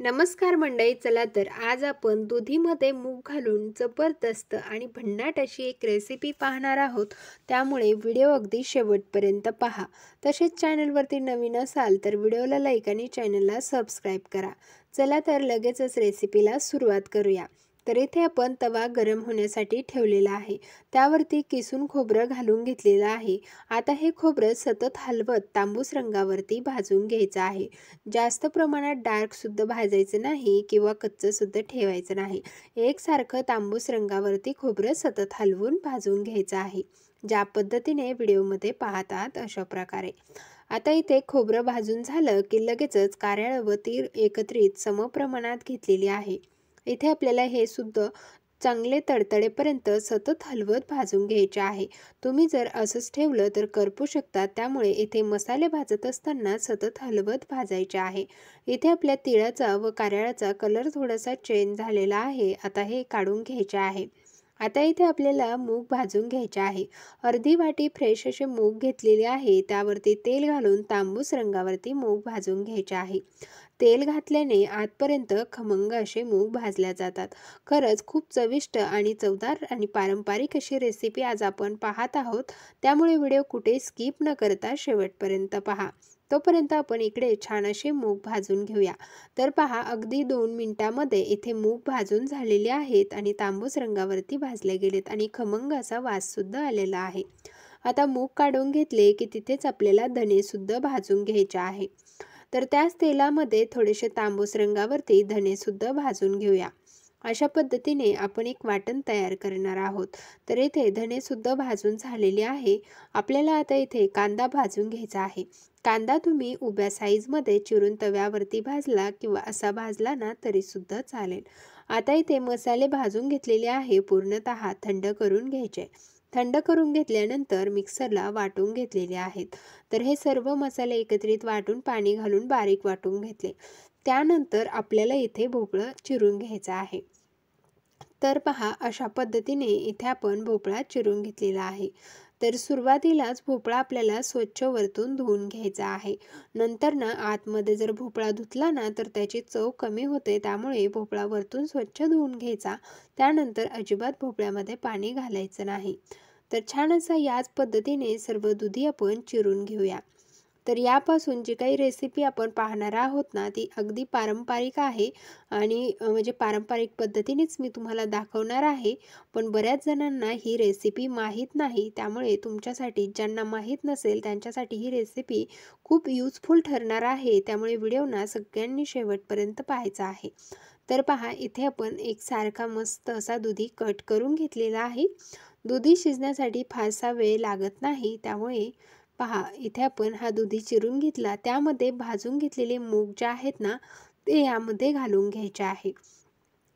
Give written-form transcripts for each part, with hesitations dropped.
नमस्कार मंडळी, चला तर आज आपण दुधीमध्ये मूग घालून जबरदस्त आणि भन्नाट अशी एक रेसिपी पाहणार आहोत. त्यामुळे व्हिडिओ अगदी शेवटपर्यंत पहा. तसेच चॅनलवरती नवीन असाल तर व्हिडिओला लाईक आणि चॅनलला सबस्क्राईब करा. चला तर लगेचच रेसिपीला सुरुवात करूया. तर इथे आपण तवा गरम होण्यासाठी ठेवलेला आहे. त्यावरती किसून खोबरं घालून घेतलेलं आहे. आता हे खोबरं सतत हलवत तांबूस रंगावरती भाजून घ्यायचं आहे. जास्त प्रमाणात डार्कसुद्धा भाजायचं नाही किंवा कच्चंसुद्धा ठेवायचं नाही. एकसारखं तांबूस रंगावरती खोबरं सतत हलवून भाजून घ्यायचं आहे. ज्या पद्धतीने व्हिडिओमध्ये पाहतात अशा प्रकारे. आता इथे खोबरं भाजून झालं की लगेचच कारळं व तीळ एकत्रित समप्रमाणात घेतलेली आहे. इथे आपल्याला हे सुद्धा चांगले तडतडेपर्यंत सतत हलवत भाजून घ्यायचे आहे. तुम्ही जर असंच ठेवलं तर करपू शकतात. त्यामुळे इथे मसाले भाजत असताना सतत हलवत भाजायचे आहे. इथे आपल्या तिळाचा व कारळ्याचा कलर थोडासा चेंज झालेला आहे. आता हे काढून घ्यायचे आहे. आता इथे आपल्याला मूग भाजून घ्यायचे आहे. अर्धी वाटी फ्रेश असे मूग घेतलेले आहे. त्यावरती तेल घालून तांबूस रंगावरती मूग भाजून घ्यायचे आहे. तेल घातल्याने आतपर्यंत खमंग असे मूग भाजल्या जातात. खरंच खूप चविष्ट आणि चवदार आणि पारंपरिक अशी रेसिपी आज आपण पाहत आहोत. त्यामुळे व्हिडिओ कुठे स्किप न करता शेवटपर्यंत पहा. तोपर्यंत आपण इकडे छान असे मूग भाजून घेऊया. तर पहा, अगदी 2 मिनिटांमध्ये इथे मूग भाजून झालेले आहेत आणि तांबूस रंगावरती भाजले गेलेत आणि खमंग असा वास सुद्धा आलेला आहे. आता मूग काढून घेतले की तिथेच आपल्याला धने सुद्धा भाजून घ्यायचे आहे. तर त्याच तेलामध्ये थोडेसे तांबूस रंगावरती धने सुद्धा भाजून घेऊया. अशा पद्धतीने आपण एक वाटण तयार करणार आहोत. तर इथे धने सुद्धा भाजून झालेले आहे. आपल्याला आता इथे कांदा भाजून घ्यायचा आहे. कांदा तुम्ही उभ्या साईजमध्ये चिरून तव्यावरती भाजला किंवा असा भाजला ना तरी सुद्धा चालेल. आता इथे मसाले भाजून घेतलेले आहे. पूर्णतः थंड करून घ्यायचे. थंड करून घेतल्यानंतर मिक्सरला वाटून घेतलेले आहेत. तर हे सर्व मसाले एकत्रित वाटून पाणी घालून बारीक वाटून घेतले. त्यानंतर आपल्याला इथे भोपळं चिरून घ्यायचं आहे. तर पहा, अशा पद्धतीने इथे आपण भोपळा चिरून घेतलेला आहे. तर सुरुवातीलाच भोपळा आपल्याला स्वच्छ वरतून धुवून घ्यायचा आहे. नंतर ना आतमध्ये जर भोपळा धुतला ना तर त्याची चव कमी होते. त्यामुळे भोपळा वरतून स्वच्छ धुवून घ्यायचा. त्यानंतर अजिबात भोपळ्यामध्ये पाणी घालायचं नाही. तर छान असा याच पद्धतीने सर्व दुधी आपण चिरून घेऊया. तर यापासून जी काही रेसिपी आपण पाहणार आहोत ना ती अगदी पारंपरिक आहे आणि म्हणजे पारंपरिक पद्धतीनेच मी तुम्हाला दाखवणार आहे. पण बऱ्याच जणांना ही रेसिपी माहीत नाही. त्यामुळे तुमच्यासाठी, ज्यांना माहीत नसेल त्यांच्यासाठी ही रेसिपी खूप युजफुल ठरणार आहे. त्यामुळे व्हिडिओ ना सगळ्यांनी शेवटपर्यंत पाहायचा आहे. तर पहा, इथे आपण एकसारखा मस्त असा दुधी कट करून घेतलेला आहे. दुधी शिजण्यासाठी फारसा वेळ लागत नाही. त्यामुळे पहा, इथे आपण हा दुधी चिरून घेतला. त्यामध्ये भाजून घेतलेले मूग जे आहेत ना ते यामध्ये घालून घ्यायचे आहे.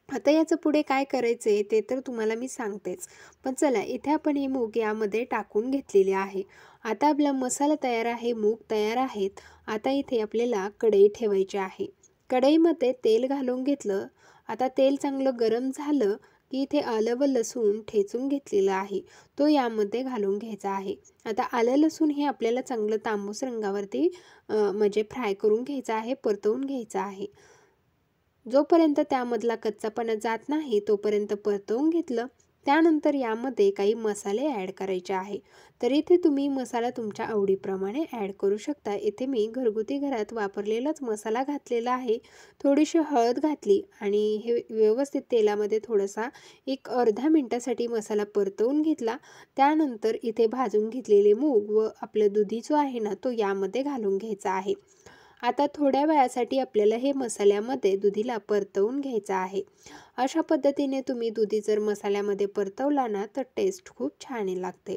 आता याचं पुढे काय करायचे ते तर तुम्हाला मी सांगतेच. पण चला, इथे आपण हे मूग यामध्ये टाकून घेतलेले आहे. आता आपला मसाला तयार आहे, मूग तयार आहेत. आता इथे आपल्याला कढई ठेवायची आहे. कढईमध्ये तेल घालून घेतलं. आता तेल चांगलं गरम झालं की इथे आलं व लसूण ठेचून घेतलेलं आहे तो यामध्ये घालून घ्यायचा आहे. आता आलं लसूण हे आपल्याला चांगलं तांबूस रंगावरती म्हणजे फ्राय करून घ्यायचं आहे, परतवून घ्यायचं आहे. जोपर्यंत त्यामधला कच्चापणा जात नाही तोपर्यंत परतवून घेतलं. त्यानंतर यामध्ये काही मसाले ॲड करायचे आहे. तर इथे तुम्ही मसाला तुमच्या आवडीप्रमाणे ॲड करू शकता. इथे मी घरगुती घरात वापरलेलाच मसाला घातलेला आहे. थोडीशी हळद घातली आणि हे व्यवस्थित तेलामध्ये थोडासा एक अर्धा मिनिटासाठी मसाला परतवून घेतला. त्यानंतर इथे भाजून घेतलेले मूग व आपलं दुधी जो आहे ना तो यामध्ये घालून घ्यायचा आहे. आता थोड्या वेळासाठी आपल्याला हे मसाल्यामध्ये दुधीला परतवून घ्यायचं आहे. अशा पद्धतीने तुम्ही दुधी जर मसाल्यामध्ये परतवला ना तर टेस्ट खूप छान लागते.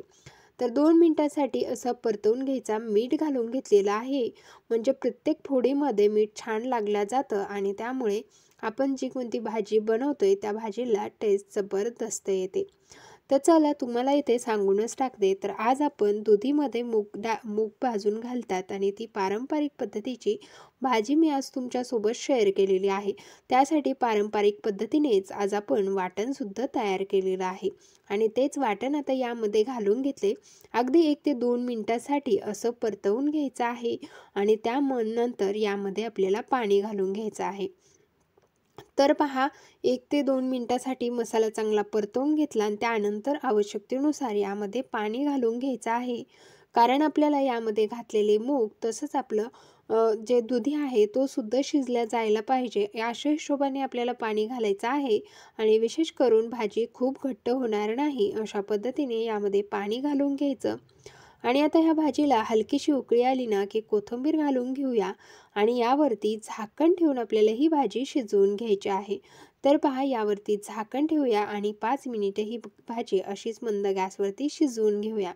तर 2 मिनिटांसाठी असं परतवून घ्यायचा. मीठ घालून घेतलेलं आहे. म्हणजे प्रत्येक फोडीमध्ये मीठ छान लागलं जातं आणि त्यामुळे आपण जी कोणती भाजी बनवतोय त्या भाजीला टेस्ट जबरदस्त येते. तर चला, तुम्हाला इथे सांगूनच टाकते. तर आज आपण दुधीमध्ये मूग भाजून घालतात आणि ती पारंपरिक पद्धतीची भाजी मी आज तुमच्यासोबत शेअर केलेली आहे. त्यासाठी पारंपरिक पद्धतीनेच आज आपण वाटणसुद्धा तयार केलेलं आहे आणि तेच वाटण आता यामध्ये घालून घेतले. अगदी 1 ते 2 मिनिटांसाठी असं परतवून घ्यायचं आहे आणि नंतर यामध्ये आपल्याला पाणी घालून घ्यायचं आहे. तर पहा 1 ते 2 मिनिटासाठी मसाला चांगला परतवून घेतला आणि त्यानंतर आवश्यकतेनुसार यामध्ये पाणी घालून घ्यायचं आहे. कारण आपल्याला यामध्ये घातलेले मूग तसंच आपलं जे दुधी आहे तो सुद्धा शिजल्या जायला पाहिजे. या अशा हिशोबाने आपल्याला पाणी घालायचं आहे आणि विशेष करून भाजी खूप घट्ट होणार नाही अशा पद्धतीने यामध्ये पाणी घालून घ्यायचं. आणि आता ह्या भाजीला हलकीशी उकळी आली ना की कोथिंबीर घालून घेऊया आणि यावरती झाकण ठेवून आपल्याला ही भाजी शिजवून घ्यायची आहे. तर पहा यावरती झाकण ठेवूया आणि 5 मिनिटे ही भाजी अशीच मंद गॅसवरती शिजवून घेऊया.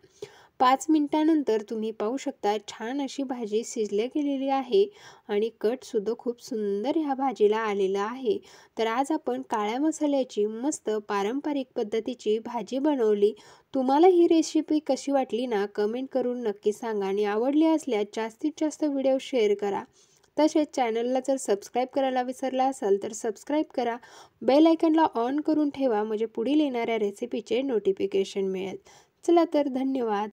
5 मिनिटानंतर तुम्ही पाहू शकता छान अशी भाजी शिजल्या गेलेली आहे आणि कटसुद्धा खूप सुंदर ह्या भाजीला आलेला आहे. तर आज आपण काळ्या मसाल्याची मस्त पारंपरिक पद्धतीची भाजी बनवली. तुम्हाला ही रेसिपी कशी वाटली ना कमेंट करून नक्की सांगा आणि आवडली असल्यास जास्तीत जास्त व्हिडिओ शेअर करा. तसेच चॅनलला जर सबस्क्राईब करायला विसरला असाल तर सबस्क्राईब करा. बेल आयकॉनला ऑन करून ठेवा म्हणजे पुढील येणाऱ्या रेसिपीचे नोटिफिकेशन मिळेल. चला तर धन्यवाद.